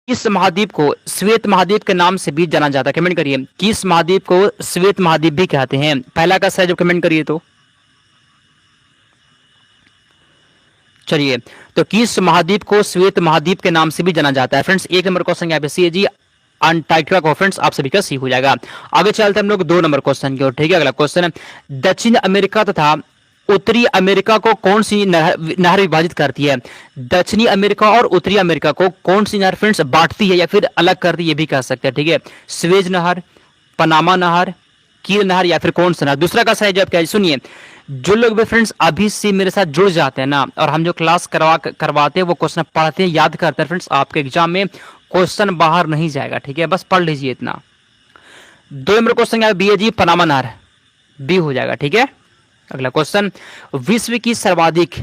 किस महाद्वीप को श्वेत महाद्वीप के नाम से भी जाना जाता है? कमेंट करिए, किस महाद्वीप को श्वेत महाद्वीप भी कहते हैं? पहला का सही जब कमेंट करिए तो चलिए, तो किस महाद्वीप को श्वेत महाद्वीप के नाम से भी जाना जाता है? फ्रेंड्स एक नंबर क्वेश्चन यहाँ पे सी है जी, अंटार्कटिका को। फ्रेंड्स आप सभी का सी हो जाएगा। आगे चलते हैं हम लोग 2 नंबर क्वेश्चन की ओर। ठीक है, अगला क्वेश्चन है, दक्षिण अमेरिका तथा उत्तरी अमेरिका को कौन सी नहर विभाजित करती है? दक्षिणी अमेरिका और उत्तरी अमेरिका को कौन सी नहर फ्रेंड्स बांटती है या फिर अलग करती है, ये भी कह सकते हैं। ठीक है, स्वेज नहर, पनामा नहर, कील नहर या फिर कौन सा नहर? दूसरा का सही जवाब क्या है? सुनिए, जो लोग भी फ्रेंड्स अभी से मेरे साथ जुड़ जाते हैं ना, और हम जो क्लास करवाते हैं वो क्वेश्चन पढ़ते हैं, याद करते हैं फ्रेंड्स, आपके एग्जाम में क्वेश्चन बाहर नहीं जाएगा। ठीक है, बस पढ़ लीजिए इतना। 2 नंबर क्वेश्चन बी है जी, पनामा नहर, बी हो जाएगा। ठीक है, अगला क्वेश्चन, विश्व की सर्वाधिक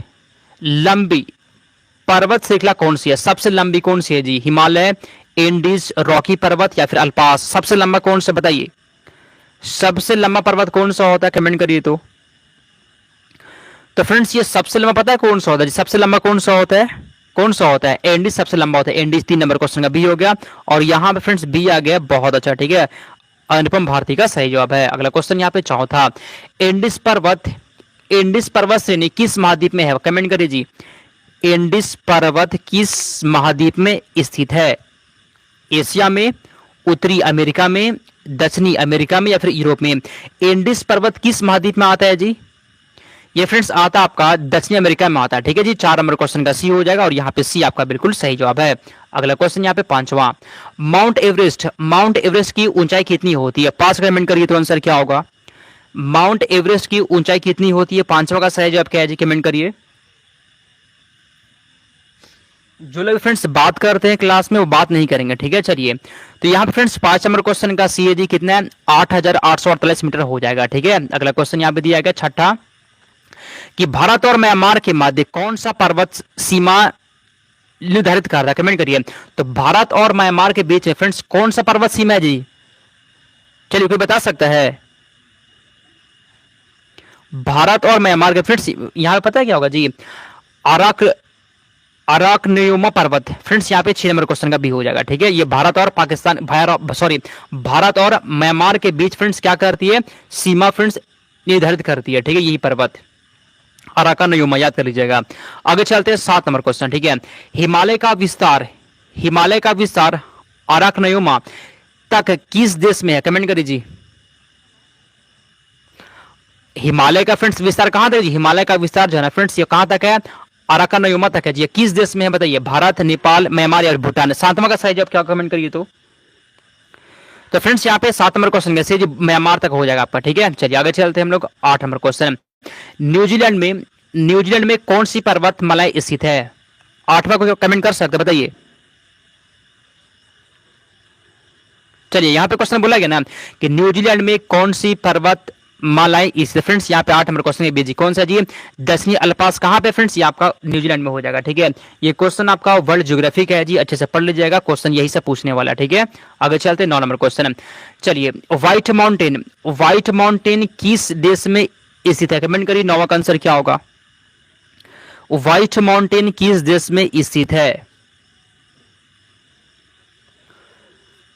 लंबी पर्वत श्रृंखला कौन सी है? सबसे लंबी कौन सी है जी? हिमालय, एंडीज, रॉकी पर्वत या फिर अल्पास? सबसे लंबा कौन सा बताइए? सबसे लंबा पर्वत कौन सा होता है? कमेंट करिए तो फ्रेंड्स ये सबसे लंबा पता है कौन सा होता है? सबसे लंबा कौन सा होता है? कौन सा होता है? एंडीज सबसे लंबा होता है। एंडीज 3 नंबर क्वेश्चन का बी हो गया, और यहां पे फ्रेंड्स बी आ गया, बहुत अच्छा। ठीक है, अनुपम भारती का सही जवाब है। अगला क्वेश्चन यहाँ पे चौथा, एंडीज पर्वत श्रेणी किस महाद्वीप में है? कमेंट करिए जी, एंडीज पर्वत किस महाद्वीप में स्थित है? एशिया में, उत्तरी अमेरिका में, दक्षिणी अमेरिका में या फिर यूरोप में? एंडीज पर्वत किस महाद्वीप में आता है जी? ये फ्रेंड्स आता है आपका दक्षिणी अमेरिका में आता है। ठीक है जी, 4 नंबर क्वेश्चन का सी हो जाएगा, और यहाँ पे सी आपका बिल्कुल सही जवाब है। अगला क्वेश्चन यहाँ पे 5वां, माउंट एवरेस्ट की ऊंचाई कितनी होती है? 5 कमेंट करिए तो आंसर क्या होगा? माउंट एवरेस्ट की ऊंचाई कितनी होती है? 5वां का सही जवाब क्या है जी? कमेंट करिए। जो लोग फ्रेंड्स बात करते हैं क्लास में वो बात नहीं करेंगे। ठीक है, चलिए, तो यहाँ पे फ्रेंड्स 5 नंबर क्वेश्चन का सी है जी, कितना है? 8,848 मीटर हो जाएगा। ठीक है, अगला क्वेश्चन यहाँ पे दिया गया छठा, कि भारत और म्यांमार के मध्य कौन सा पर्वत सीमा निर्धारित करता है? कमेंट करिए। तो भारत और म्यांमार के बीच में फ्रेंड्स कौन सा पर्वत सीमा है जी? चलिए, कोई बता सकता है? भारत और म्यांमार के फ्रेंड्स यहां पे पता है क्या होगा जी? अराकनयुमा पर्वत। फ्रेंड्स यहाँ पे 6 नंबर क्वेश्चन का भी हो जाएगा। ठीक है, ये भारत और भारत और म्यांमार के बीच फ्रेंड्स क्या करती है? सीमा फ्रेंड्स निर्धारित करती है। ठीक है, यही पर्वत अराकनयुमा, याद कर लीजिएगा। आगे चलते हैं 7 नंबर क्वेश्चन। ठीक है, हिमालय का विस्तार अराकनयुमा तक किस देश में है? कमेंट करिए जी। हिमालय का फ्रेंड्स विस्तार कहां तक है जी? हिमालय का विस्तार जो है ना फ्रेंड्स, ये कहां तक है? अराकनयुमा तक है जी। किस देश में है बताइए? भारत, नेपाल, म्यांमार या भूटान? 7वां का सही जवाब क्या? कमेंट करिए तो फ्रेंड्स यहाँ पे 7 नंबर क्वेश्चन कैसे जी? म्यांमार तक हो जाएगा आपका। ठीक है, चलिए आगे चलते हैं हम लोग 8 नंबर क्वेश्चन, न्यूजीलैंड में कौन सी पर्वतमाला स्थित है? 8वां को कमेंट कर सकते बताइए। चलिए, यहाँ पे क्वेश्चन बोला गया ना कि न्यूजीलैंड में कौन सी पर्वतमालाएं स्थित? फ्रेंड्स यहाँ पे 8 नंबर क्वेश्चन है, कौन सा जी? दक्षिणी अल्पास कहाँ पे फ्रेंड्स? ये आपका न्यूजीलैंड में हो जाएगा। ठीक है, ये क्वेश्चन आपका वर्ल्ड ज्योग्राफी का है जी, अच्छे से पढ़ लीजिएगा, क्वेश्चन यही से पूछने वाला। ठीक है, आगे चलते 9 नंबर क्वेश्चन। चलिए, व्हाइट माउंटेन किस देश में स्थित है? कमेंट करिए, 9वां का आंसर क्या होगा? व्हाइट माउंटेन किस देश में स्थित है?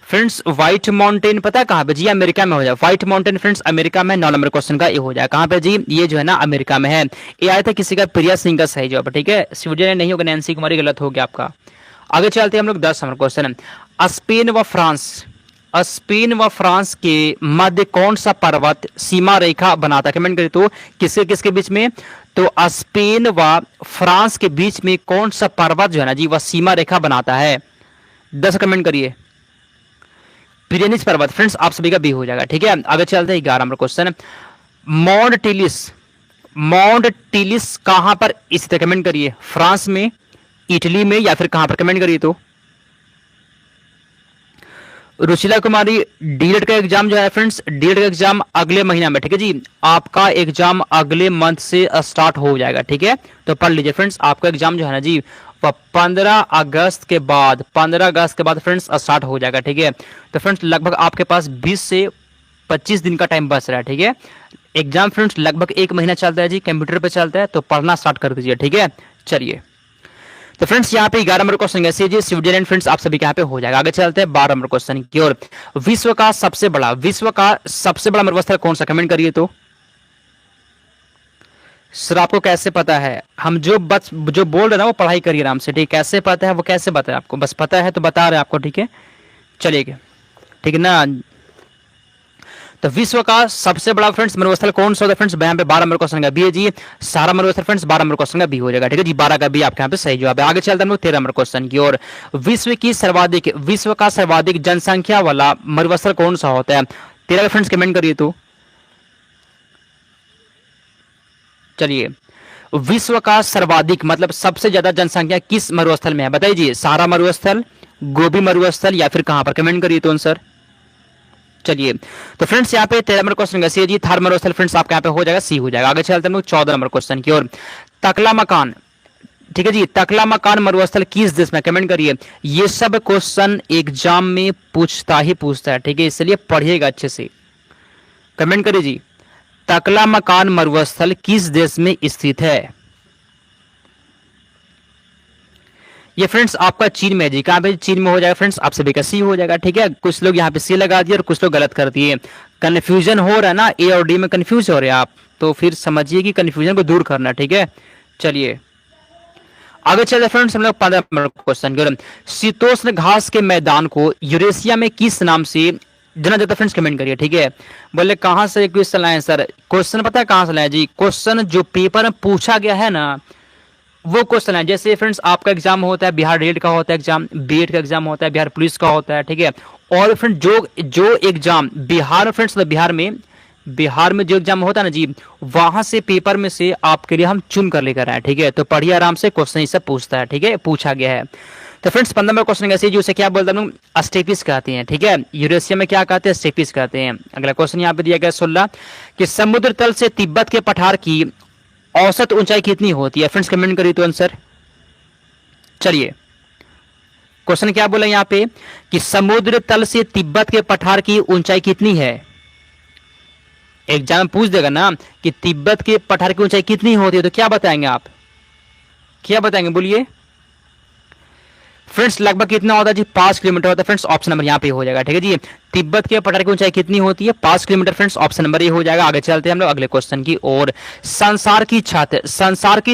फ्रेंड्स व्हाइट माउंटेन पता है कहां पे जी? अमेरिका में हो जाए। व्हाइट माउंटेन फ्रेंड्स अमेरिका में। 9 नंबर क्वेश्चन का ये हो जाए कहां पे जी? ये जो है ना अमेरिका में है। ये आया था किसी का, प्रिया सिंह का सही जवाब। ठीक है, स्विट्जरलैंड नहीं होगा, नैन्सी कुमारी, गलत हो गया आपका। आगे चलते हैं हम लोग 10 नंबर क्वेश्चन, स्पेन व फ्रांस के मध्य कौन सा पर्वत सीमा रेखा बनाता है? कमेंट करिए तो किसके किसके बीच में? तो स्पेन व फ्रांस के बीच में कौन सा पर्वत जो है ना जी वह सीमा रेखा बनाता है? 10 कमेंट करिए। पिरेनीज पर्वत। फ्रेंड्स आप सभी का भी हो जाएगा। ठीक है, आगे चलते हैं 11 नंबर क्वेश्चन, माउंट टिलिस कहां पर स्थित है? कमेंट करिए। फ्रांस में, इटली में या फिर कहां पर? कमेंट करिए तो। रुचिला कुमारी, डीएलएड का एग्जाम जो है फ्रेंड्स, डीएलएड का एग्जाम अगले महीना में। ठीक है जी, आपका एग्जाम अगले मंथ से स्टार्ट हो जाएगा। ठीक है, तो पढ़ लीजिए फ्रेंड्स, आपका एग्जाम जो है ना जी वह 15 अगस्त के बाद फ्रेंड्स स्टार्ट हो जाएगा। ठीक है, तो फ्रेंड्स लगभग आपके पास 20 से 25 दिन का टाइम बच रहा है। ठीक है, एग्जाम फ्रेंड्स लगभग 1 महीना चलता है जी, कंप्यूटर पे चलता है, तो पढ़ना स्टार्ट कर दीजिए। ठीक है, चलिए तो फ्रेंड्स यहाँ पे 11 नंबर क्वेश्चन कैसे जी स्विट्जरलैंड फ्रेंड्स आप सभी के यहाँ पे हो जाएगा। आगे चलते हैं 12 नंबर क्वेश्चन की ओर। विश्व का सबसे बड़ा मरुस्थल कौन सा, कमेंट करिए तो। सर आपको कैसे पता है, हम जो बोल रहे ना वो पढ़ाई करिए आराम से, ठीक। कैसे पता है वो कैसे पता है आपको, बस पता है तो बता रहे हैं आपको, ठीक है। चलिए ठीक है ना। तो विश्व का सबसे बड़ा फ्रेंड्स मरुस्थल कौन सा होता है फ्रेंड्स, यहाँ पे 12 नंबर क्वेश्चन का बी है जी। सारा मरुस्थल फ्रेंड्स 12 नंबर क्वेश्चन का बी हो जाएगा, ठीक है जी। 12 का बी आपके यहाँ पे सही जवाब है। आगे चलते हैं हम लोग 13 नंबर क्वेश्चन की ओर। विश्व का सर्वाधिक जनसंख्या वाला मरुस्थल कौन सा होता है, 13 फ्रेंड्स कमेंट करिए तो। चलिए विश्व का सर्वाधिक मतलब सबसे ज्यादा जनसंख्या किस मरुस्थल में है, बताइए। सहारा मरुस्थल, गोबी मरुस्थल या फिर कहां पर, कमेंट करिए तो आंसर। चलिए तो फ्रेंड्स यहाँ पे 13 नंबर क्वेश्चन का सी है जी, थार मरुस्थल फ्रेंड्स आपके यहाँ पे हो जाएगा, सी हो जाएगा। आगे चलते हैं हम लोग 14 नंबर क्वेश्चन की ओर। तकला मकान, ठीक है जी, तकला मकान मरुस्थल किस देश में, कमेंट करिए। ये सब क्वेश्चन एग्जाम में पूछता है, ठीक है, इसलिए पढ़िएगा अच्छे से, कमेंट करिए जी। तकला मकान मरुस्थल किस देश में स्थित है। ये फ्रेंड्स आपका चीन में है जी, कहां पे, चीन में हो जाएगा फ्रेंड्स, आप सभी का सी हो जाएगा, ठीक है। कुछ लोग यहाँ पे सी लगा दिए और कुछ लोग गलत कर दिए, कंफ्यूजन हो रहा है ना, ए और डी में कंफ्यूज हो रहे हैं आप, तो फिर समझिए कि कंफ्यूजन को दूर करना, ठीक है। चलिए आगे चलते फ्रेंड्स हम लोग 15 नंबर क्वेश्चन। शीतोष्ण घास के मैदान को यूरेशिया में किस नाम से जाना जाता है, फ्रेंड्स कमेंट करिए, ठीक है। बोले कहां से क्वेश्चन लाए सर, क्वेश्चन पता है कहां से लाए जी, क्वेश्चन जो पेपर में पूछा गया है ना वो क्वेश्चन है। जैसे फ्रेंड्स आपका एग्जाम होता है, बिहार रेल का होता है एग्जाम, बीएड का एग्जाम होता है, बिहार पुलिस का होता है, ठीक है। और फ्रेंड जो एग्जाम बिहार फ्रेंड्स बिहार में जो एग्जाम होता है ना जी, वहां से पेपर में से आपके लिए हम चुन कर लेकर आए, ठीक है। तो पढ़िए आराम से, क्वेश्चन ये सब पूछता है, ठीक है, पूछा गया है। तो फ्रेंड्स 15 नंबर क्वेश्चन कैसे जी, उसे क्या बोलते हैं हम लोग, स्टेपिस कहते हैं, ठीक है। यूरेशिया में क्या कहते हैं, स्टेपिस कहते हैं। अगला क्वेश्चन यहाँ पे दिया गया 16 कि समुद्र तल से तिब्बत के पठार की औसत ऊंचाई कितनी होती है, फ्रेंड्स कमेंट करिए तो आंसर। चलिए क्वेश्चन क्या बोला यहाँ पे कि समुद्र तल से तिब्बत के पठार की ऊंचाई कितनी है। एग्जाम पूछ देगा ना कि तिब्बत के पठार की ऊंचाई कितनी होती है, तो क्या बताएंगे आप, क्या बताएंगे बोलिए फ्रेंड्स। लगभग कितना होता है जी, 5 किलोमीटर होता है फ्रेंड्स, ऑप्शन नंबर यहाँ पे हो जाएगा, ठीक है जी। तिब्बत के पठार की ऊंचाई कितनी होती है, 5 किलोमीटर फ्रेंड्स, ऑप्शन नंबर ये हो जाएगा। आगे चलते हैं हम लोग अगले क्वेश्चन की ओर। संसार की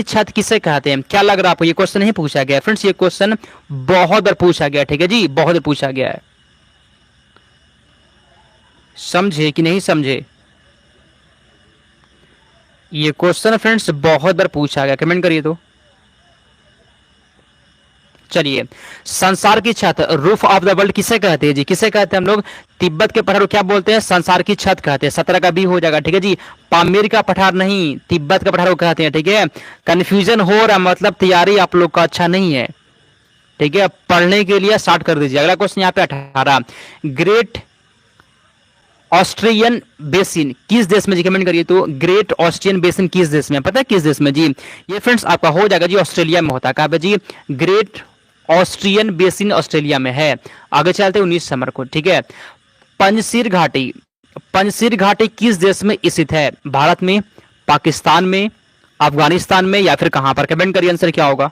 छत किसे कहते हैं, क्या लग रहा है आपको, ये क्वेश्चन नहीं पूछा गया फ्रेंड्स, ये क्वेश्चन बहुत बार पूछा गया, ठीक है जी, बहुत बार पूछा गया है, समझे कि नहीं समझे। ये क्वेश्चन फ्रेंड्स बहुत बार पूछा गया, कमेंट करिए तो। चलिए संसार की छत, रूफ ऑफ द वर्ल्ड किसे कहते हैं जी, किसे कहते हैं हम लोग, तिब्बत के पठार को क्या बोलते हैं, संसार की छत कहते हैं। 17 का बी हो जाएगा, ठीक है जी। पामीर का पठार नहीं, तिब्बत का पठार को कहते हैं, ठीक है। कंफ्यूजन हो रहा मतलब तैयारी आप लोग का अच्छा नहीं है, ठीक है, पढ़ने के लिए स्टार्ट कर दीजिए। अगला क्वेश्चन यहाँ पे 18 ग्रेट ऑस्ट्रियन बेसिन किस देश में जी, कमेंट करिए तो। ग्रेट ऑस्ट्रियन बेसिन किस देश में, पता है किस देश में जी, ये फ्रेंड्स आपका हो जाएगा जी, ऑस्ट्रेलिया में होता है। कहां पे जी, ग्रेट ऑस्ट्रियन बेसिन ऑस्ट्रेलिया में है। आगे चलते हैं 19 नंबर को, ठीक है। पंजशीर घाटी किस देश में स्थित है, भारत में, पाकिस्तान में, अफगानिस्तान में या फिर कहां पर, कमेंट करिए आंसर क्या होगा।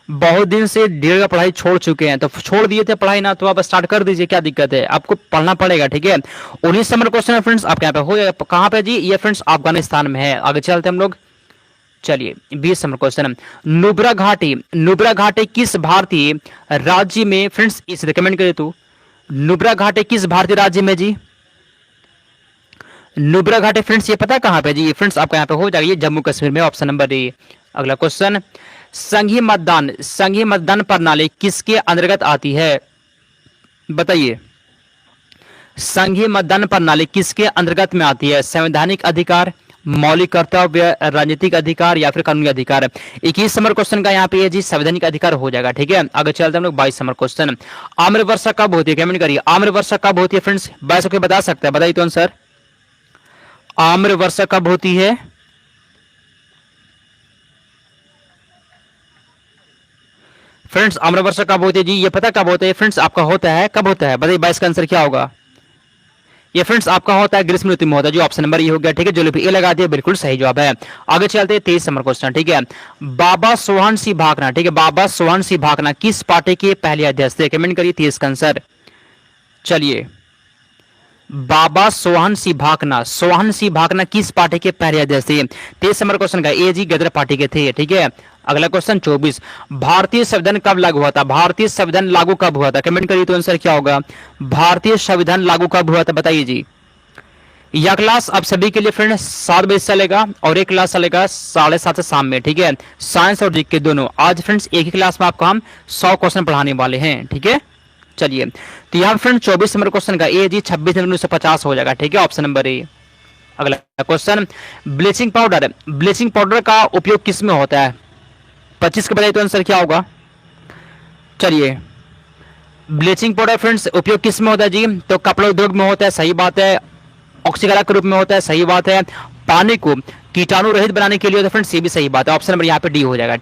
बहुत दिन से डेढ़ का पढ़ाई छोड़ चुके हैं, तो छोड़ दिए थे पढ़ाई ना, तो आप स्टार्ट कर दीजिए, क्या दिक्कत है, आपको पढ़ना पड़ेगा, ठीक है। 19 नंबर क्वेश्चन है फ्रेंड्स आपके यहाँ पे हो जाएगा, कहां पे जी, ये फ्रेंड्स अफगानिस्तान में है। आगे चलते हम लोग, चलिए 20 नंबर क्वेश्चन, नुब्रा घाटी किस भारतीय राज्य में फ्रेंड्स इस रिकमेंड करिए तो। नुब्रा घाटी किस भारतीय राज्य में जी, नुब्रा घाटी फ्रेंड्स ये पता कहां पे जी, फ्रेंड्स आपका यहाँ पे हो जाएगा, ये जम्मू कश्मीर में, ऑप्शन नंबर ए। अगला क्वेश्चन, संघीय मतदान प्रणाली किसके अंतर्गत आती है, बताइए। संघीय मतदान प्रणाली किसके अंतर्गत में आती है, संवैधानिक अधिकार, मौलिक कर्तव्य, राजनीतिक अधिकार या फिर कानूनी अधिकार। 21 नंबर क्वेश्चन का यहाँ पे है जी, संवैधानिक अधिकार हो जाएगा, ठीक है। आगे चलते हम लोग 22 नंबर क्वेश्चन, आम्र वर्षा कब होती है, कमेंट करिए, आम्र वर्षा कब होती है फ्रेंड्स, 22 को बता सकते हैं, बताइए तो आंसर। आम्र वर्षा कब होती है, फ्रेंड्स आम्र वर्षा कब होती है जी, ये पता कब होता है फ्रेंड्स आपका होता है, कब होता है बताइए, 22 का आंसर क्या होगा, ये फ्रेंड्स आपका होता है ग्रीष्म ऋतु में होता है, जो ऑप्शन नंबर ये हो गया। ठीक है, जो ए लगा दिया, बिल्कुल सही जवाब है। आगे चलते हैं 23 नंबर क्वेश्चन। ठीक है, बाबा सोहन सिंह भाकना, ठीक है, बाबा सोहन सिंह भाकना किस पार्टी के पहले अध्यक्ष थे? कमेंट करिए 30 का आंसर। चलिए, बाबा सोहन सिंह भाकना, सोहन सिंह भाकना किस पार्टी के पहले अध्यक्ष थे? 23 नंबर क्वेश्चन का ए जी गदर पार्टी के थे। ठीक है, अगला क्वेश्चन 24, भारतीय संविधान कब लागू हुआ था? भारतीय संविधान लागू कब हुआ था? कमेंट करिए तो आंसर क्या होगा। भारतीय संविधान लागू कब हुआ था, बताइए जी। यह क्लास आप सभी के लिए फ्रेंड 7 बजे चलेगा और एक क्लास चलेगा 7:30 से शाम में। ठीक है, साइंस और जीके दोनों। आज फ्रेंड्स एक ही क्लास में आपको हम 100 क्वेश्चन पढ़ाने वाले हैं। ठीक है, चलिए, तो यहाँ फ्रेंड 24 नंबर क्वेश्चन का ए जी 26 जनवरी 1950 हो जाएगा। ठीक है, ऑप्शन नंबर ए। अगला question, bleaching powder, bleaching powder का उपयोग किस में होता है? 25 के बताइए तो आंसर क्या होगा। चलिए, ब्लीचिंग पाउडर फ्रेंड्स उपयोग किस में होता है जी? तो कपड़ा उद्योग में होता है, सही बात है। ऑक्सीकरण के रूप में होता है, सही बात है। पानी को कीटाणु रहित बनाने के लिए होता है फ्रेंड्स, ये भी सही बात है। ऑप्शन नंबर यहाँ पे डी हो जाएगा।